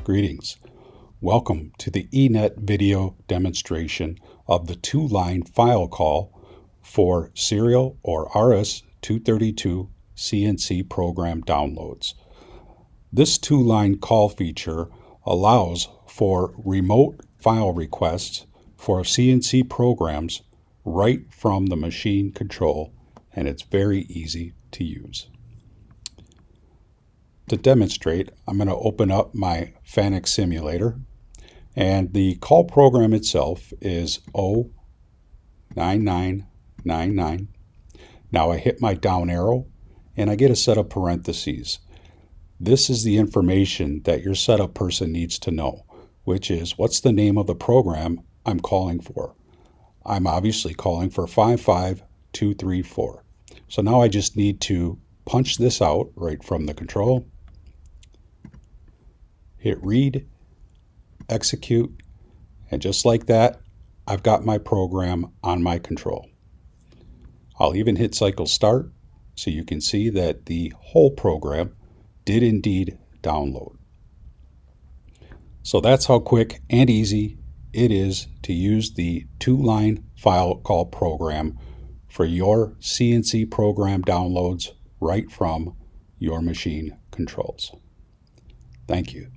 Greetings. Welcome to the eNET video demonstration of the two-line file call for serial or RS-232 CNC program downloads. This two-line call feature allows for remote file requests for CNC programs right from the machine control, and it's very easy to use. To demonstrate, I'm going to open up my Fanuc simulator, and the call program itself is 09999. Now I hit my down arrow and I get a set of parentheses. This is the information that your setup person needs to know, which is what's the name of the program I'm calling for. I'm obviously calling for 55234. So now I just need to punch this out right from the control. Hit read, execute, and just like that, I've got my program on my control. I'll even hit cycle start so you can see that the whole program did indeed download. So that's how quick and easy it is to use the two-line file call program for your CNC program downloads right from your machine controls. Thank you.